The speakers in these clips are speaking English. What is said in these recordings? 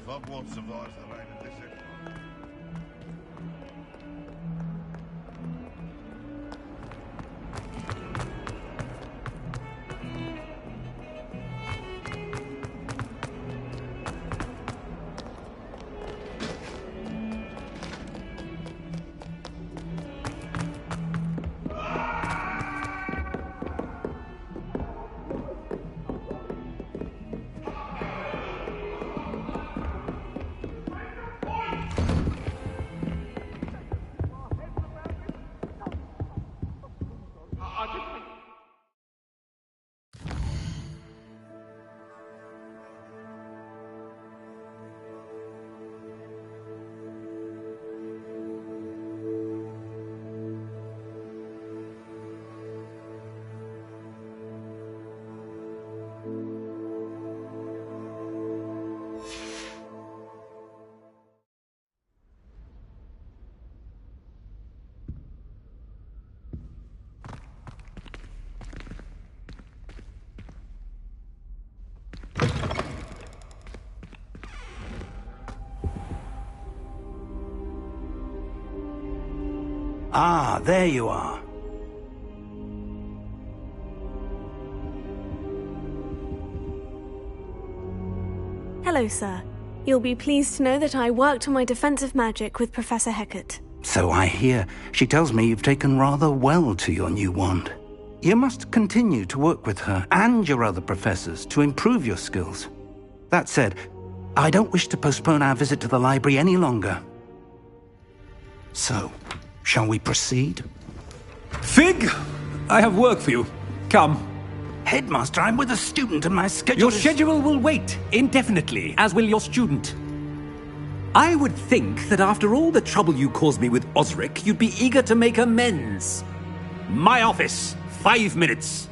Hogwarts survives the reign of this empire. Ah, there you are. Hello, sir. You'll be pleased to know that I worked on my defensive magic with Professor Hecat. So I hear. She tells me you've taken rather well to your new wand. You must continue to work with her and your other professors to improve your skills. That said, I don't wish to postpone our visit to the library any longer. So, shall we proceed? Fig! I have work for you. Come. Headmaster, I'm with a student and my schedule Your schedule will wait indefinitely, as will your student. I would think that after all the trouble you caused me with Osric, you'd be eager to make amends. My office, 5 minutes.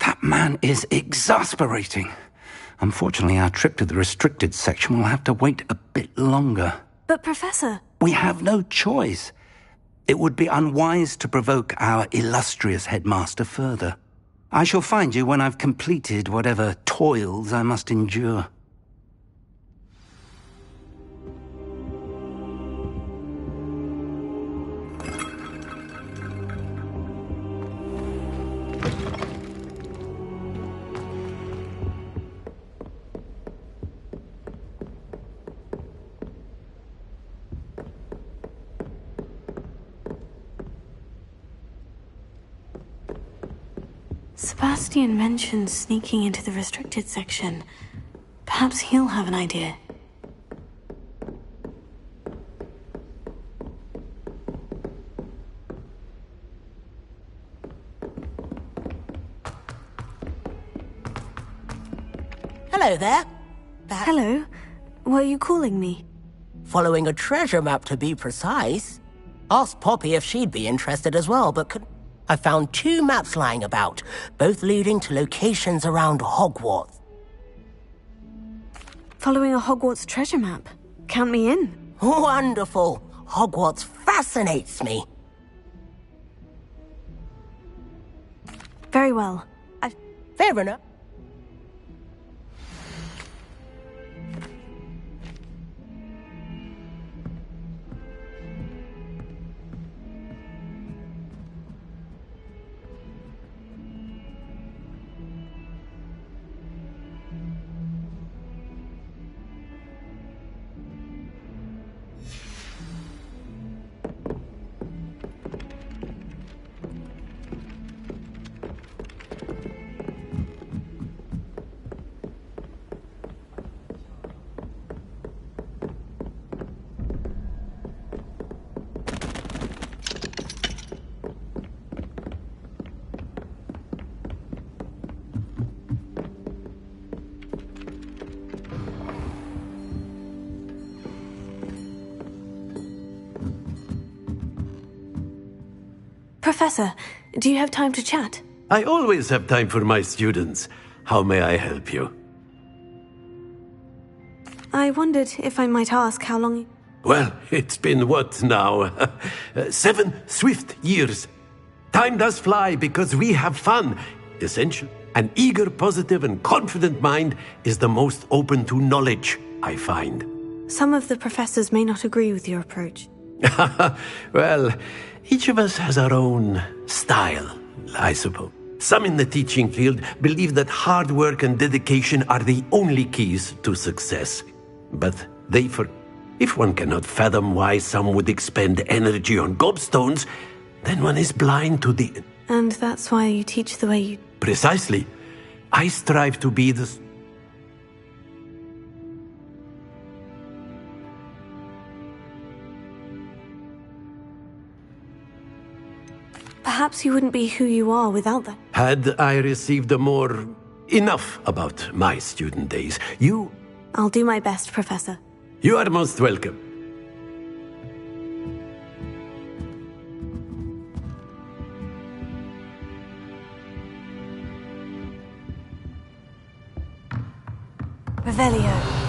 That man is exasperating. Unfortunately, our trip to the restricted section will have to wait a bit longer. But, Professor... We have no choice. It would be unwise to provoke our illustrious headmaster further. I shall find you when I've completed whatever toils I must endure. Sebastian mentioned sneaking into the restricted section. Perhaps he'll have an idea. Hello there. Hello. Were you calling me? Following a treasure map, to be precise. Asked Poppy if she'd be interested as well, but I found 2 maps lying about, both leading to locations around Hogwarts. Following a Hogwarts treasure map? Count me in. Wonderful. Hogwarts fascinates me. Very well. Fair enough. Professor, do you have time to chat? I always have time for my students. How may I help you? I wondered if I might ask how long... Well, it's been what now? 7 swift years. Time does fly because we have fun. Essential. An eager, positive, and confident mind is the most open to knowledge, I find. Some of the professors may not agree with your approach. Well, each of us has our own style, I suppose. Some in the teaching field believe that hard work and dedication are the only keys to success. But if one cannot fathom why some would expend energy on gobstones, then one is blind to the... And that's why you teach the way you... Precisely. I strive to be the... Perhaps you wouldn't be who you are without that. Had I received enough about my student days, I'll do my best, Professor. You are most welcome. Revelio.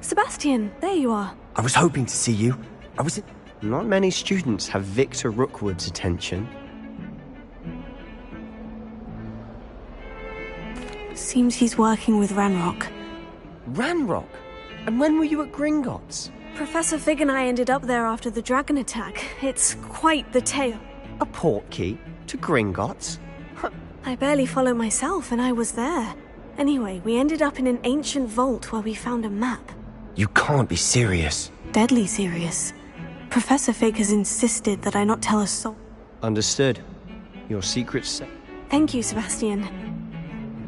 Sebastian, there you are. I was hoping to see you. Not many students have Victor Rookwood's attention. Seems he's working with Ranrock. Ranrock? And when were you at Gringotts? Professor Fig and I ended up there after the dragon attack. It's quite the tale. A portkey to Gringotts? I barely follow myself, and I was there. Anyway, we ended up in an ancient vault where we found a map. You can't be serious. Deadly serious. Professor Fig has insisted that I not tell a soul. Understood. Your secret's safe. Thank you, Sebastian.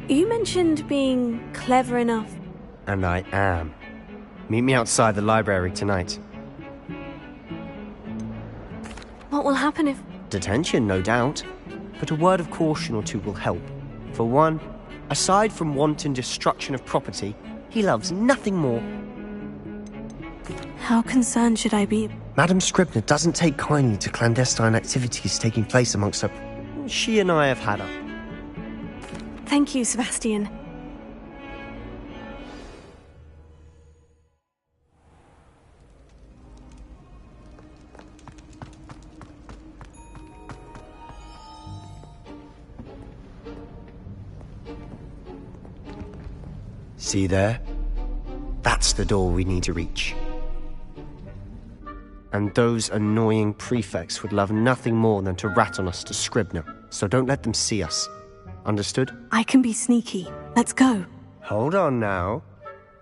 You mentioned being clever enough. And I am. Meet me outside the library tonight. What will happen if... Detention, no doubt. But a word of caution or two will help. For one, aside from wanton destruction of property, he loves nothing more. How concerned should I be? Madam Scribner doesn't take kindly to clandestine activities taking place amongst her. She and I have had her. Thank you, Sebastian. See there? That's the door we need to reach. And those annoying prefects would love nothing more than to rat on us to Scribner, so don't let them see us. Understood? I can be sneaky. Let's go. Hold on now.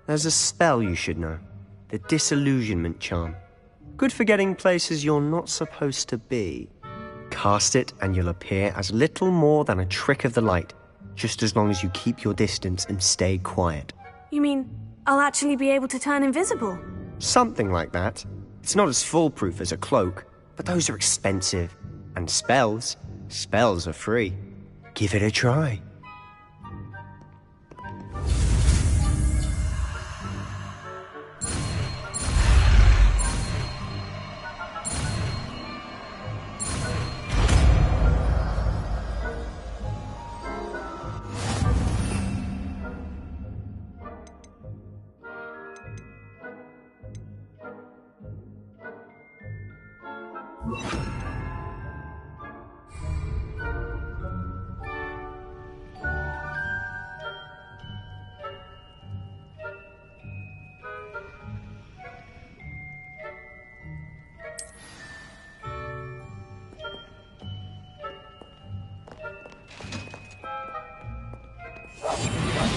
There's a spell you should know. The Disillusionment Charm. Good for getting places you're not supposed to be. Cast it and you'll appear as little more than a trick of the light, just as long as you keep your distance and stay quiet. You mean I'll actually be able to turn invisible? Something like that. It's not as foolproof as a cloak, but those are expensive. And spells are free. Give it a try.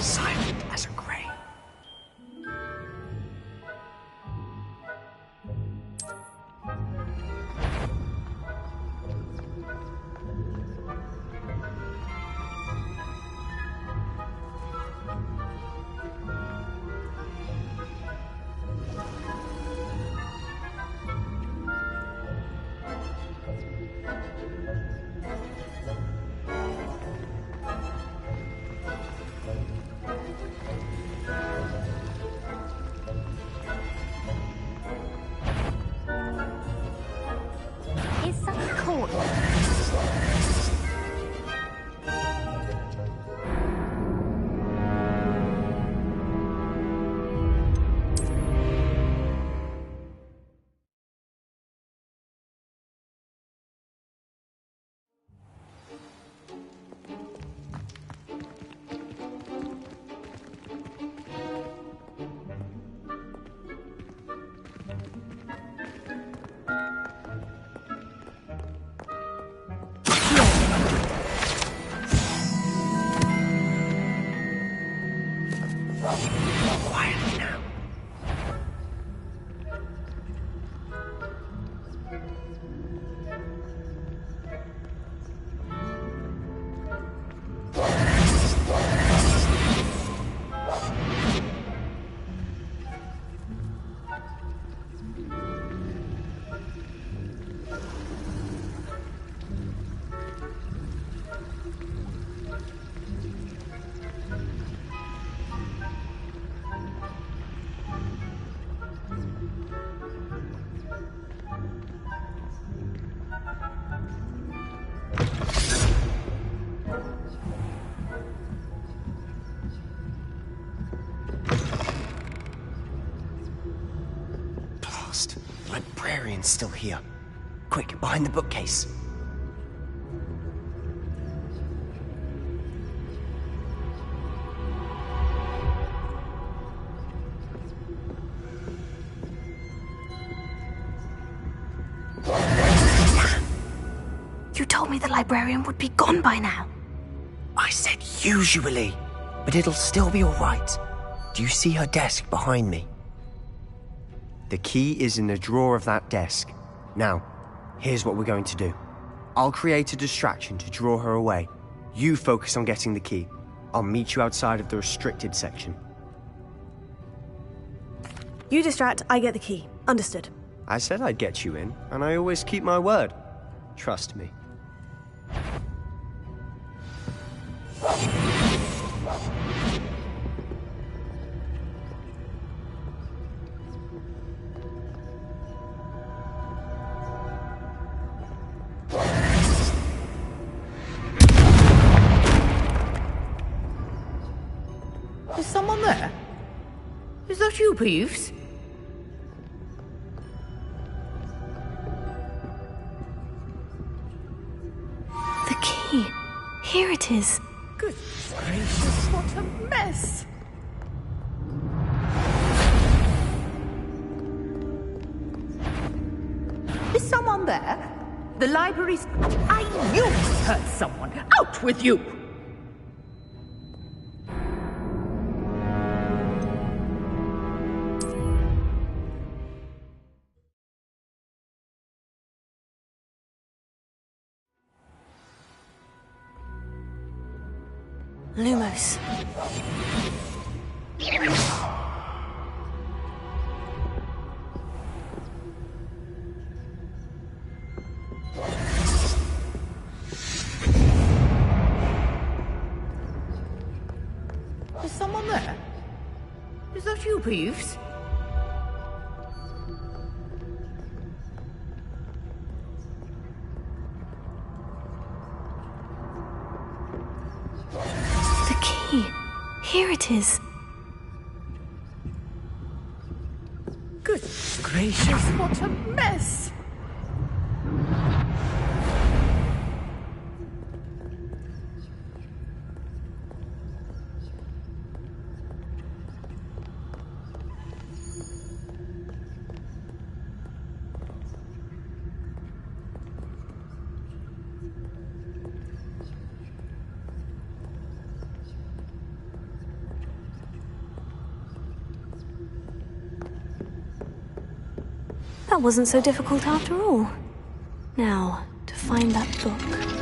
Silent as a grave. Quietly now. The librarian's still here. Quick, behind the bookcase. You told me the librarian would be gone by now. I said usually, but it'll still be all right. Do you see her desk behind me? The key is in the drawer of that desk. Now, here's what we're going to do. I'll create a distraction to draw her away. You focus on getting the key. I'll meet you outside of the restricted section. You distract, I get the key. Understood. I said I'd get you in, and I always keep my word. Trust me. Is someone there? Is that you, Peeves? The key. Here it is. Goodness gracious, what a mess! Is someone there? The library's... I knew I heard someone! Out with you! Lumos. Is someone there? Is that you, Peeves? The key. Here it is. Goodness gracious, what a mess! That wasn't so difficult after all. Now, to find that book.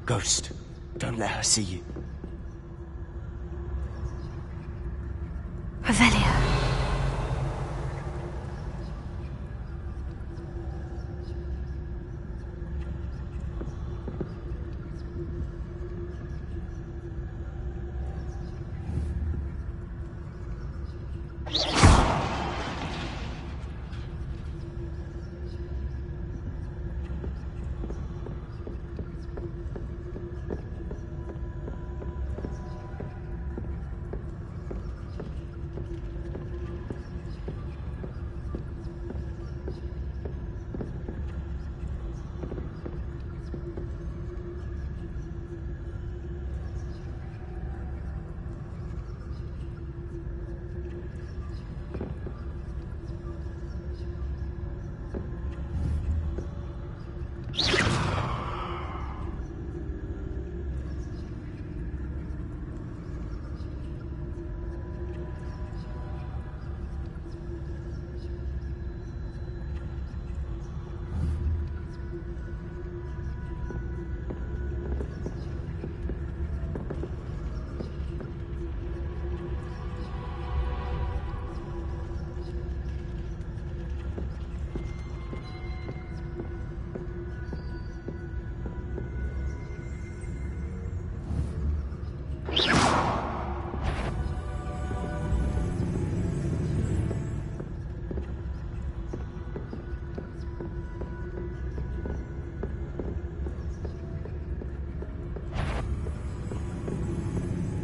Ghost, don't let her see you. Revelio.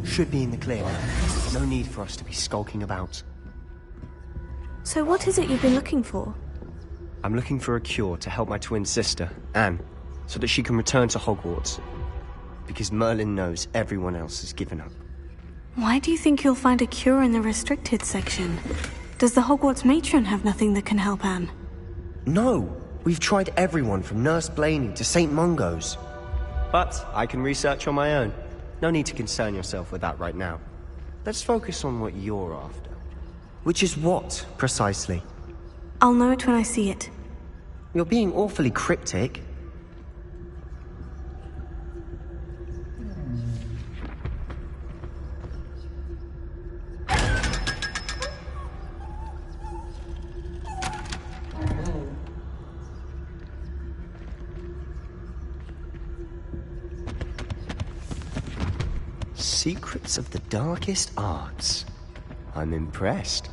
Should be in the clear now. No need for us to be skulking about. So what is it you've been looking for? I'm looking for a cure to help my twin sister, Anne, so that she can return to Hogwarts. Because Merlin knows everyone else has given up. Why do you think you'll find a cure in the restricted section? Does the Hogwarts matron have nothing that can help Anne? No! We've tried everyone from Nurse Blaney to St. Mungo's. But I can research on my own. No need to concern yourself with that right now. Let's focus on what you're after. Which is what, precisely? I'll know it when I see it. You're being awfully cryptic. Secrets of the darkest arts. I'm impressed.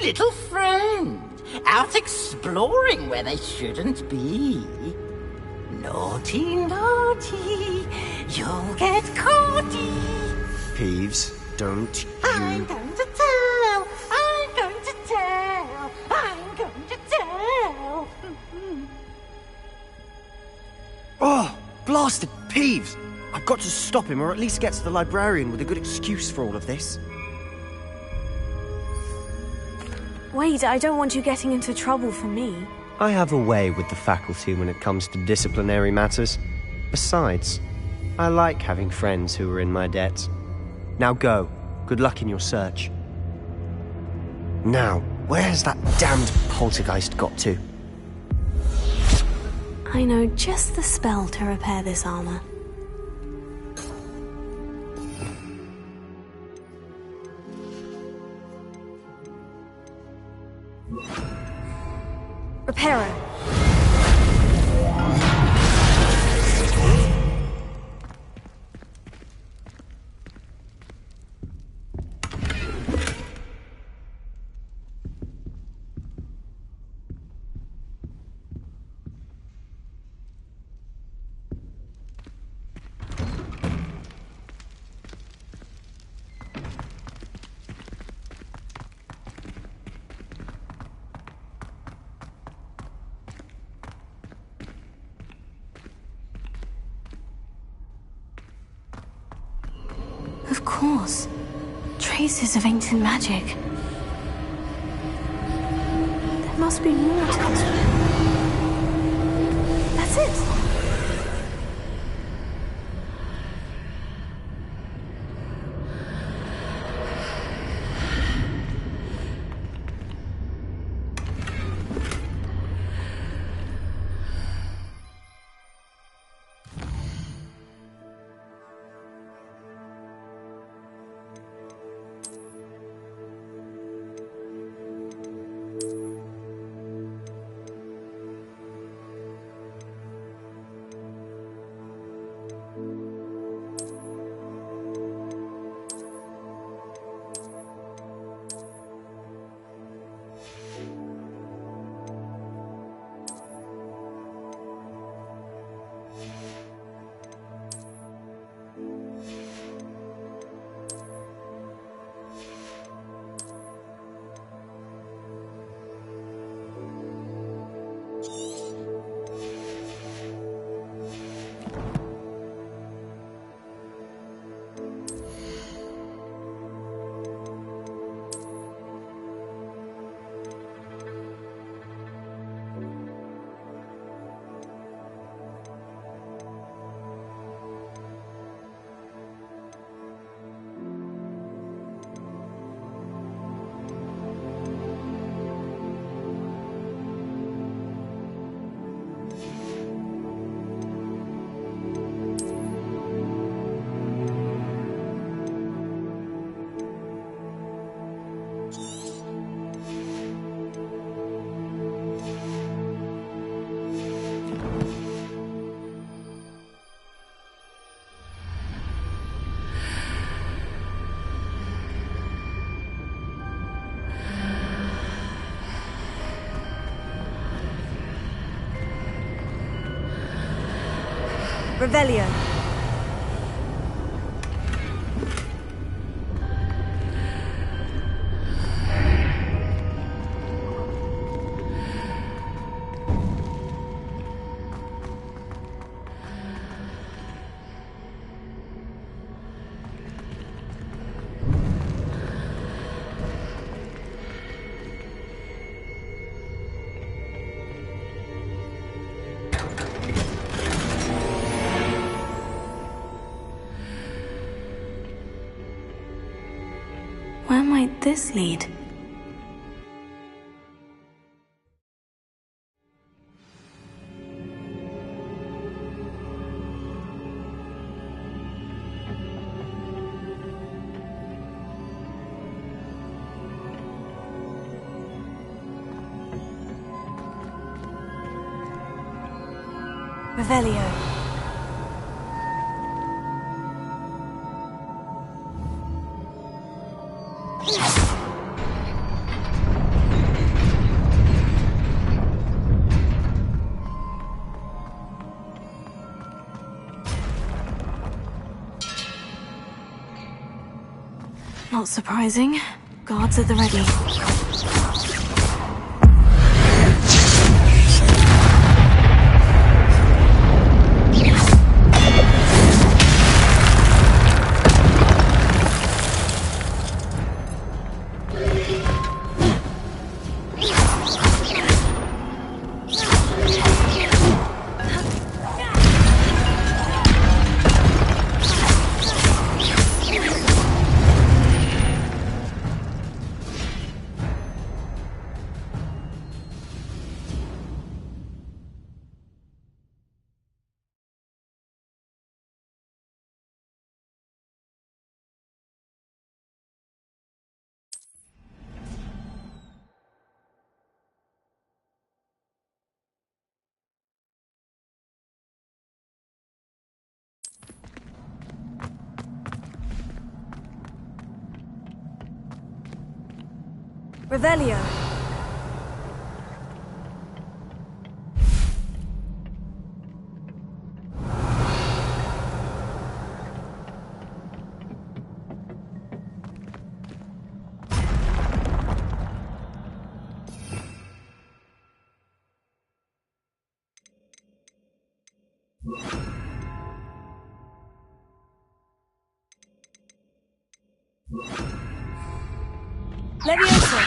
Little friend, out exploring where they shouldn't be. Naughty, naughty, you'll get caughty. Peeves, don't you... I'm going to tell, I'm going to tell. bastard Peeves! I've got to stop him, or at least get to the librarian with a good excuse for all of this. Wait, I don't want you getting into trouble for me. I have a way with the faculty when it comes to disciplinary matters. Besides, I like having friends who are in my debt. Now go. Good luck in your search. Now, where's that damned poltergeist got to? I know just the spell to repair this armor. Reparo. Of course. Traces of ancient magic. There must be more to this. That's it! Revelio. Where might this lead? Revelio. Not surprising. Guards at the ready. Revelio. Levioso.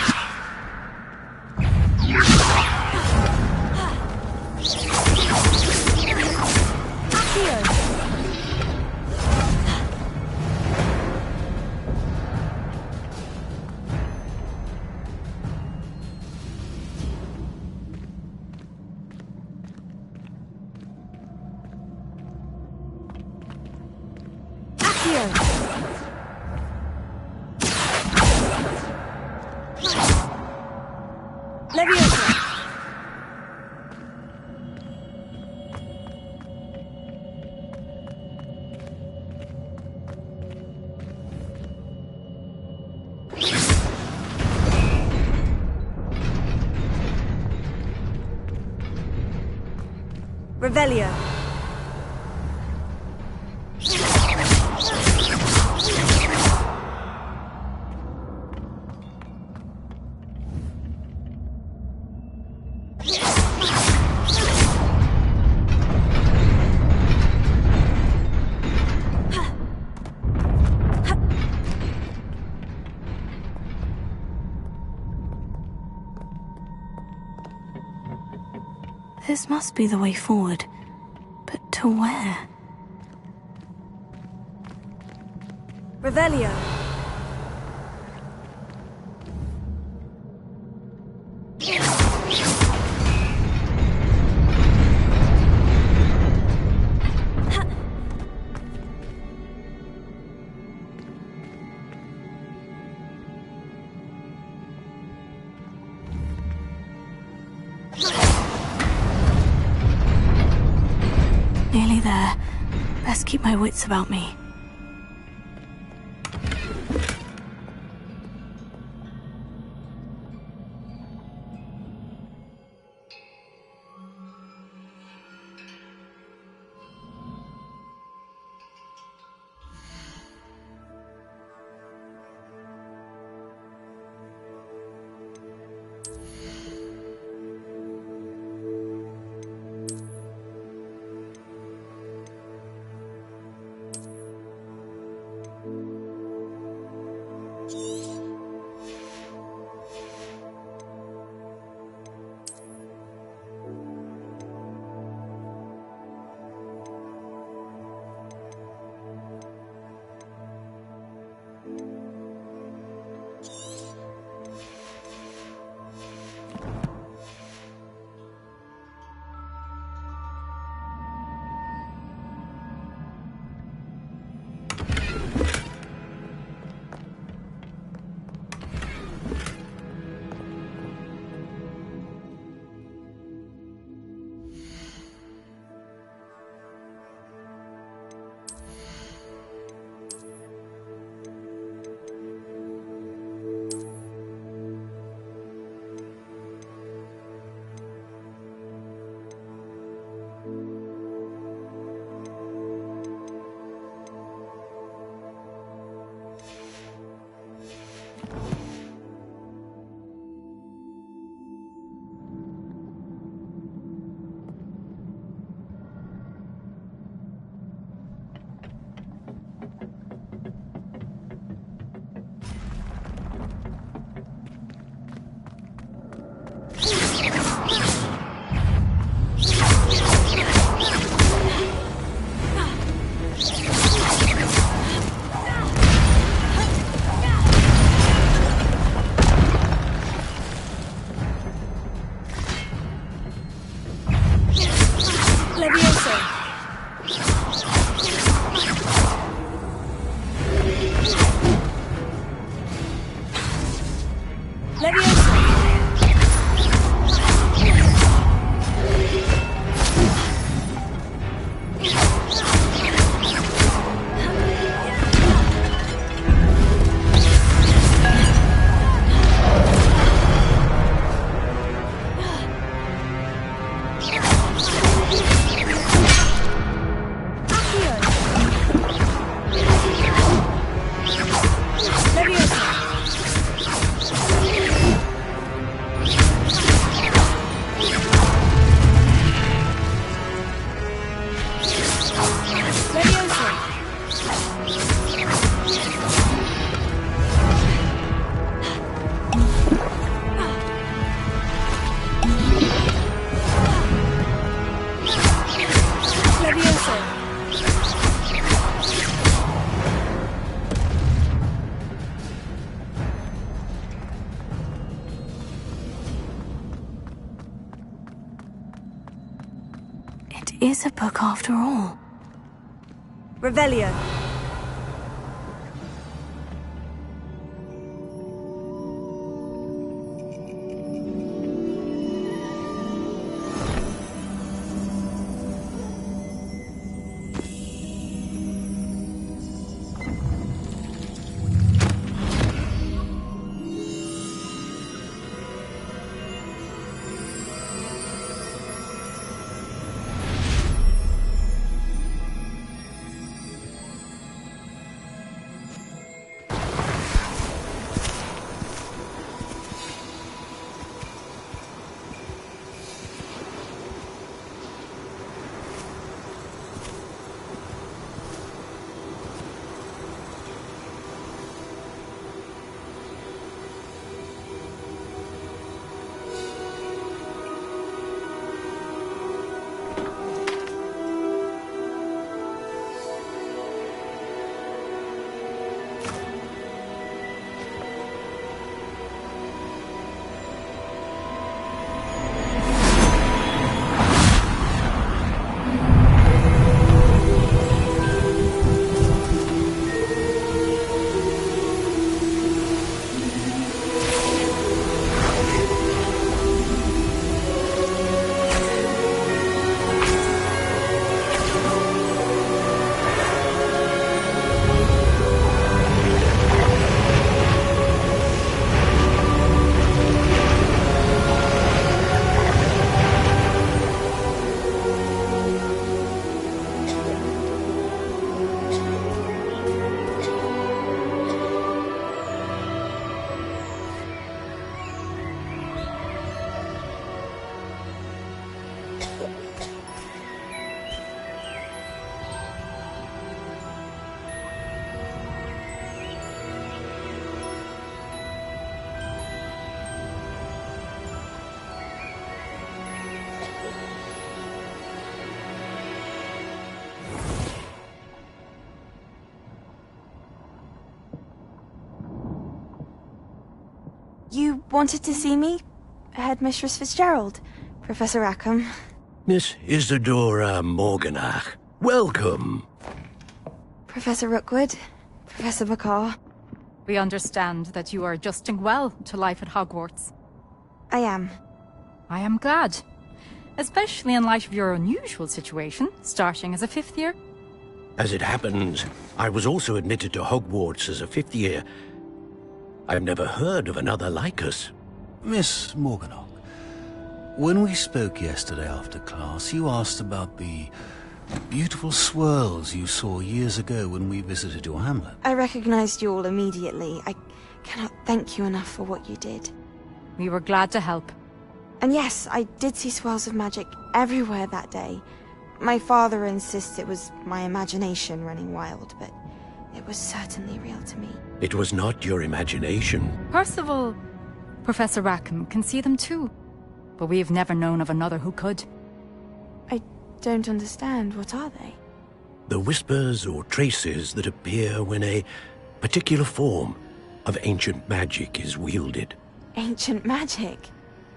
Accio. Levioso. Revelio. This must be the way forward. But to where? Revelio. Nearly there. Best keep my wits about me. It is a book after all. Revelio. You wanted to see me? Headmistress Fitzgerald? Professor Rackham? Miss Isadora Morganach, welcome. Professor Rookwood? Professor Bakar? We understand that you are adjusting well to life at Hogwarts. I am. I am glad. Especially in light of your unusual situation, starting as a 5th year. As it happens, I was also admitted to Hogwarts as a 5th year. I've never heard of another like us. Miss Morganach, when we spoke yesterday after class, you asked about the beautiful swirls you saw years ago when we visited your hamlet. I recognized you all immediately. I cannot thank you enough for what you did. We were glad to help. And yes, I did see swirls of magic everywhere that day. My father insists it was my imagination running wild, but it was certainly real to me. It was not your imagination. Percival, Professor Rackham can see them too. But we have never known of another who could. I don't understand. What are they? The whispers or traces that appear when a particular form of ancient magic is wielded. Ancient magic?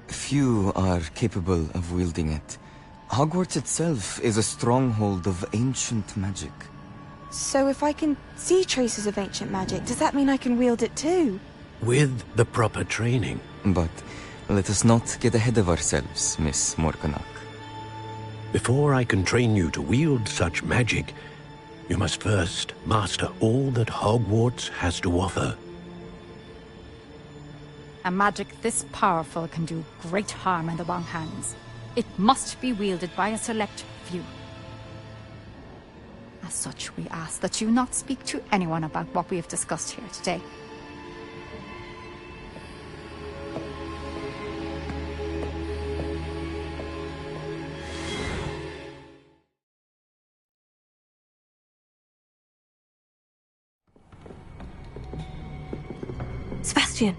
Few are capable of wielding it. Hogwarts itself is a stronghold of ancient magic. So if I can see traces of ancient magic, does that mean I can wield it too? With the proper training. But let us not get ahead of ourselves, Miss Morganach. Before I can train you to wield such magic, you must first master all that Hogwarts has to offer. A magic this powerful can do great harm in the wrong hands. It must be wielded by a select few. As such, we ask that you not speak to anyone about what we have discussed here today. Sebastian!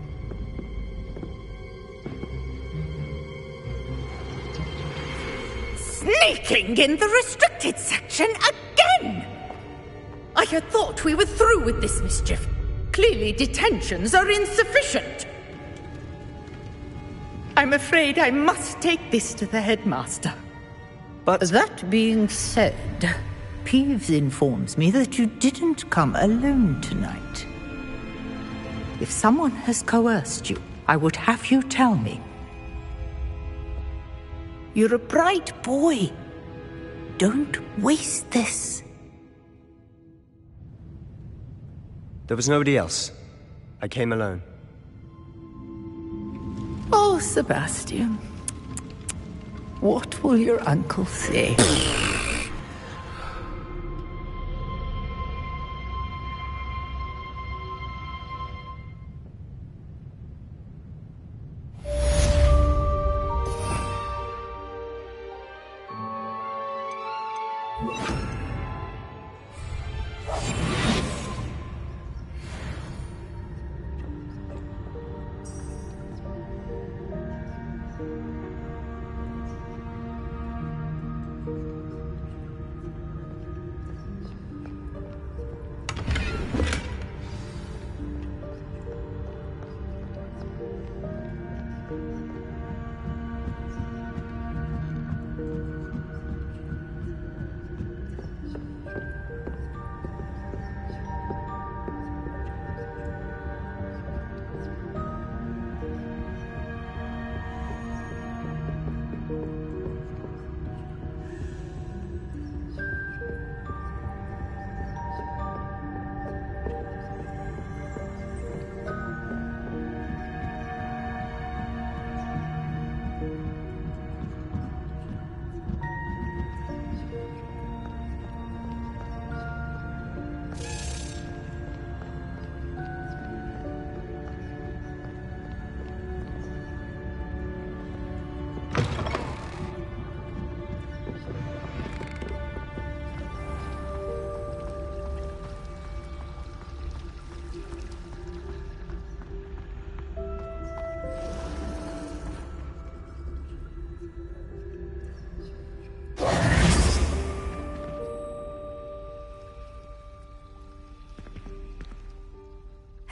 Sneaking in the restricted section again! I had thought we were through with this mischief. Clearly detentions are insufficient. I'm afraid I must take this to the headmaster. But... That being said, Peeves informs me that you didn't come alone tonight. If someone has coerced you, I would have you tell me. You're a bright boy. Don't waste this. There was nobody else. I came alone. Oh, Sebastian. What will your uncle say?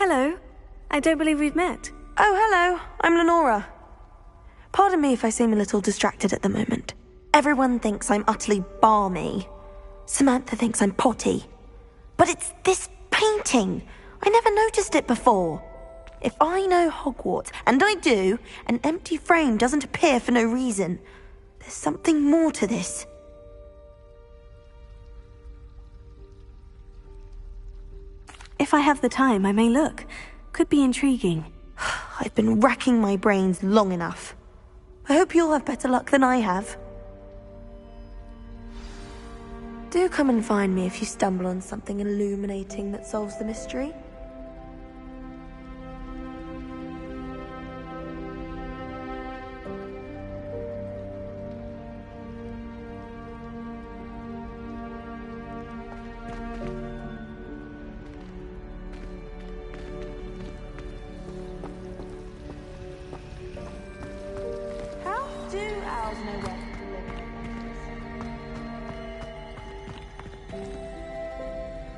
Hello. I don't believe we've met. Oh, hello. I'm Lenora. Pardon me if I seem a little distracted at the moment. Everyone thinks I'm utterly balmy. Samantha thinks I'm potty. But it's this painting. I never noticed it before. If I know Hogwarts, and I do, an empty frame doesn't appear for no reason. There's something more to this. If I have the time, I may look. Could be intriguing. I've been racking my brains long enough. I hope you'll have better luck than I have. Do come and find me if you stumble on something illuminating that solves the mystery.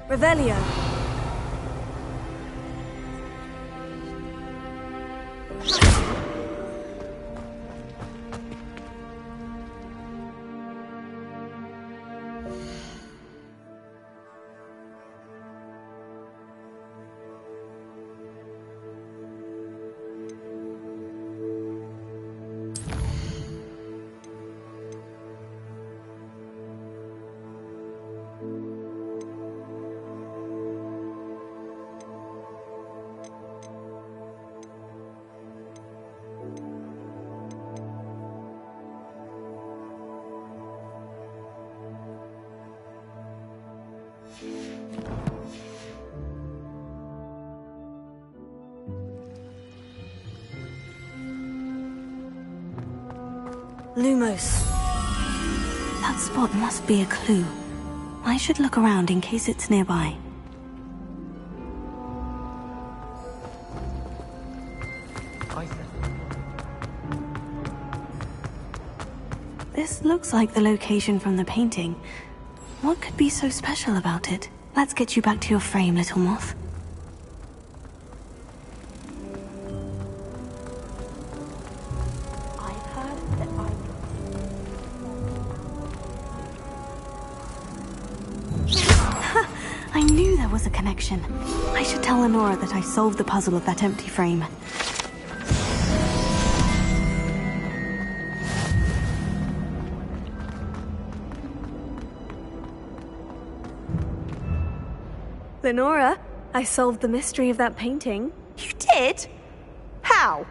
Revelio. Lumos. That spot must be a clue. I should look around in case it's nearby. This looks like the location from the painting. What could be so special about it? Let's get you back to your frame, little moth. there was a connection. I should tell Lenora that I solved the puzzle of that empty frame. Lenora, I solved the mystery of that painting. You did? How?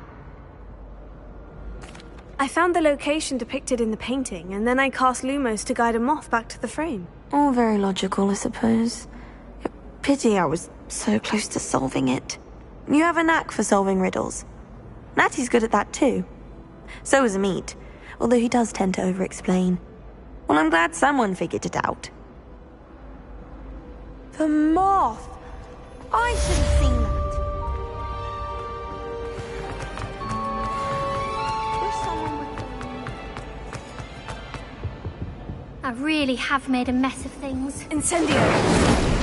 I found the location depicted in the painting, and then I cast Lumos to guide a moth back to the frame. All very logical, I suppose. Pity I was so close to solving it. You have a knack for solving riddles. Natty's good at that too. So is Amit, although he does tend to over-explain. Well, I'm glad someone figured it out. The moth! I should have seen that. I really have made a mess of things. Incendio!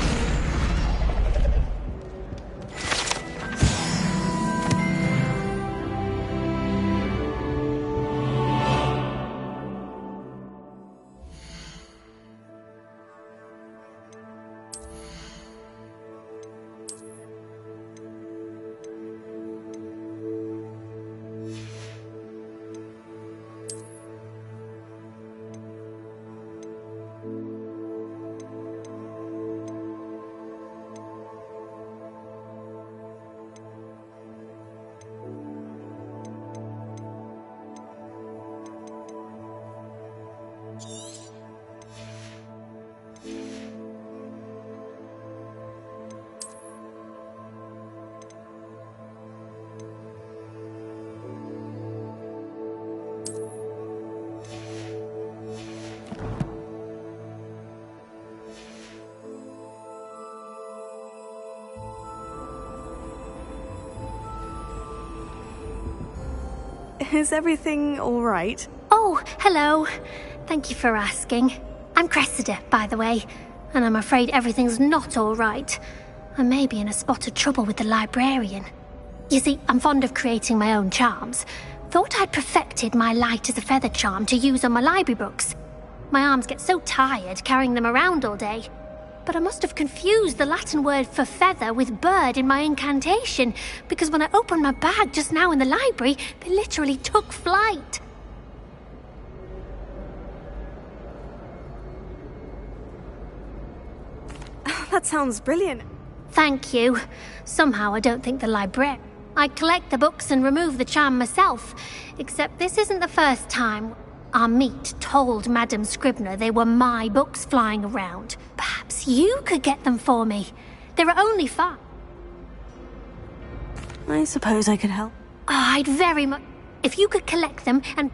Is everything all right? Oh, hello. Thank you for asking. I'm Cressida, by the way, and I'm afraid everything's not all right. I may be in a spot of trouble with the librarian. You see, I'm fond of creating my own charms. Thought I'd perfected my light as a feather charm to use on my library books. My arms get so tired carrying them around all day. But I must have confused the Latin word for feather with bird in my incantation, because when I opened my bag just now in the library, they literally took flight. That sounds brilliant. Thank you. Somehow I don't think the librarian... I collect the books and remove the charm myself, except this isn't the first time Amit told Madame Scribner they were my books flying around. Perhaps you could get them for me. There are only 5. I suppose I could help. Oh, I'd very much... If you could collect them and...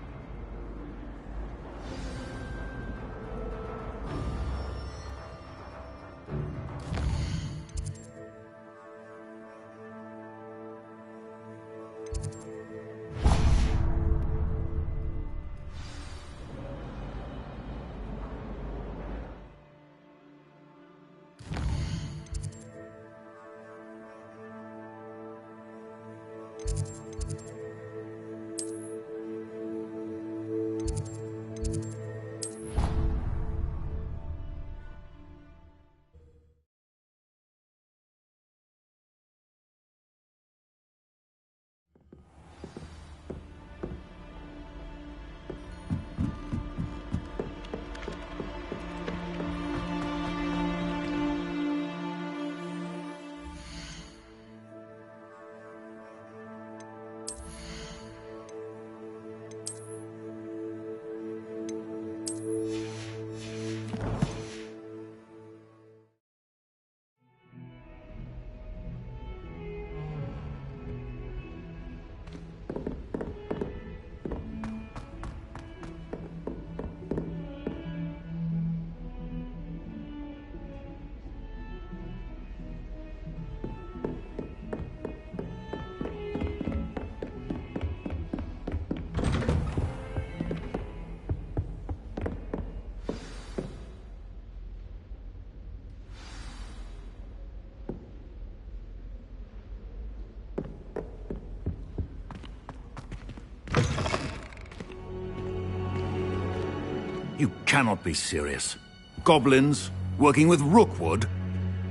You cannot be serious. Goblins, working with Rookwood?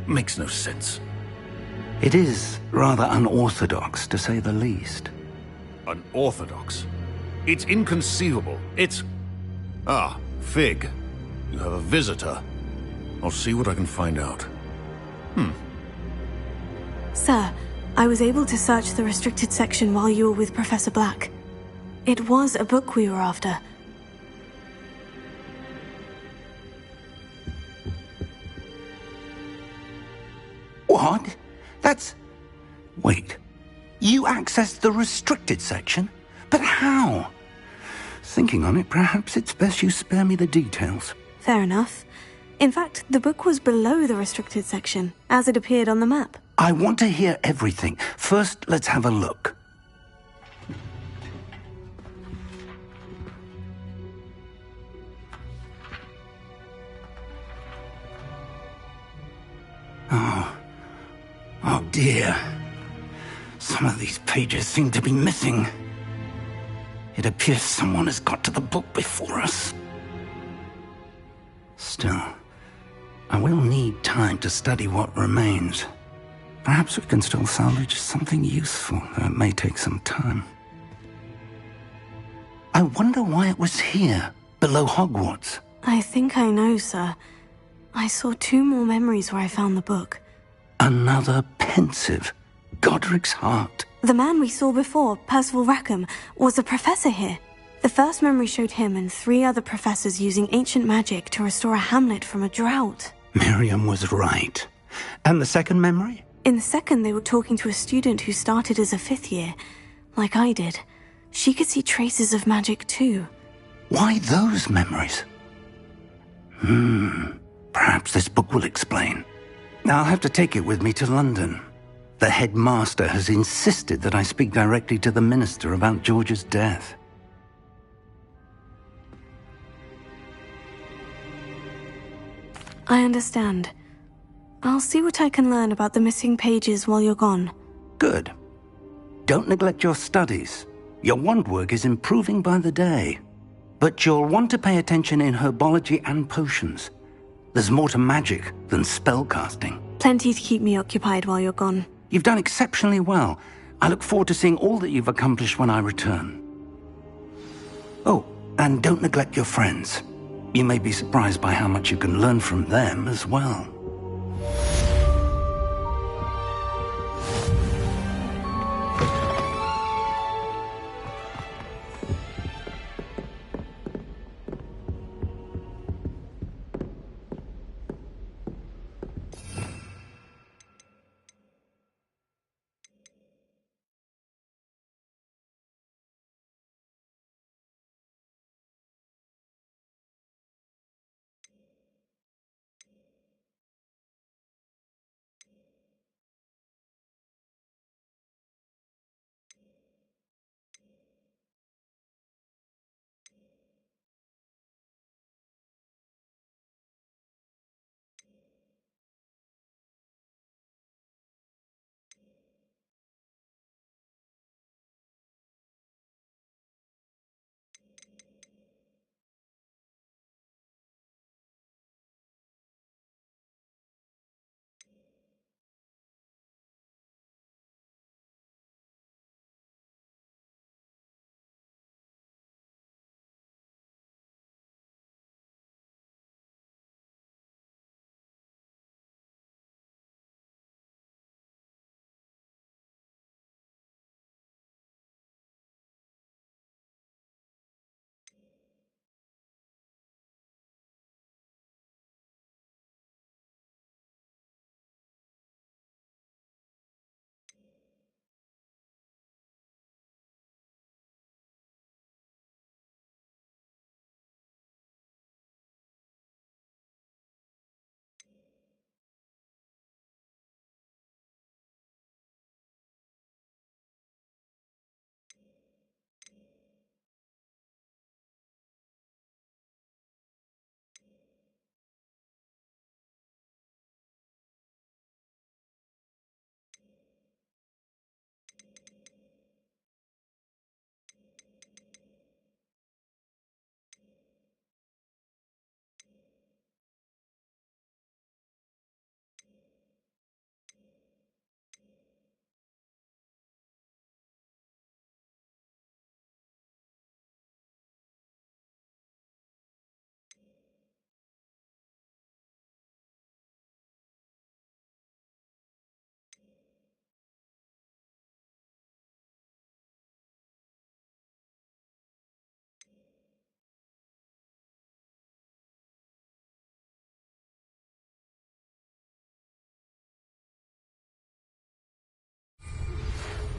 makes no sense. It is rather unorthodox, to say the least. Unorthodox? It's inconceivable. It's... Ah, Fig. You have a visitor. I'll see what I can find out. Sir, I was able to search the restricted section while you were with Professor Black. It was a book we were after. What? That's... Wait. You accessed the restricted section? But how? Thinking on it, perhaps it's best you spare me the details. Fair enough. In fact, the book was below the restricted section, as it appeared on the map. I want to hear everything. First, let's have a look. Oh dear. Some of these pages seem to be missing. It appears someone has got to the book before us. Still, I will need time to study what remains. Perhaps we can still salvage something useful, though it may take some time. I wonder why it was here, below Hogwarts. I think I know, sir. I saw 2 more memories where I found the book. Another pensive. Godric's heart. The man we saw before, Percival Rackham, was a professor here. The first memory showed him and 3 other professors using ancient magic to restore a hamlet from a drought. Miriam was right. And the second memory? In the second, they were talking to a student who started as a 5th year, like I did. She could see traces of magic too. Why those memories? Perhaps this book will explain. I'll have to take it with me to London. The headmaster has insisted that I speak directly to the minister about George's death. I understand. I'll see what I can learn about the missing pages while you're gone. Good. Don't neglect your studies. Your wand work is improving by the day. But you'll want to pay attention in herbology and potions. There's more to magic than spellcasting. Plenty to keep me occupied while you're gone. You've done exceptionally well. I look forward to seeing all that you've accomplished when I return. Oh, and don't neglect your friends. You may be surprised by how much you can learn from them as well.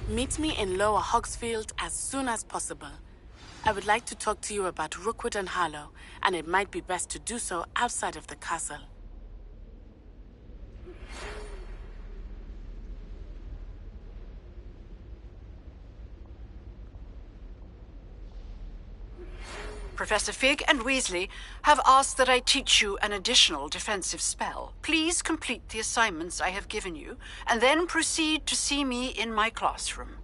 Meet me in Lower Hogsfield as soon as possible. I would like to talk to you about Rookwood and Harlow, and it might be best to do so outside of the castle. Professor Fig and Weasley have asked that I teach you an additional defensive spell. Please complete the assignments I have given you, and then proceed to see me in my classroom.